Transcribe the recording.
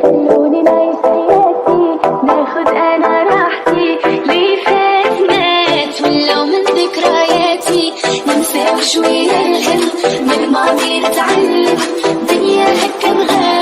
خلوني نعيش حياتي، ناخد انا راحتي، لي فات مات ولو من ذكرياتي، ننسى شوية الهم، من الماضي نتعلم، دنيا هكا بغير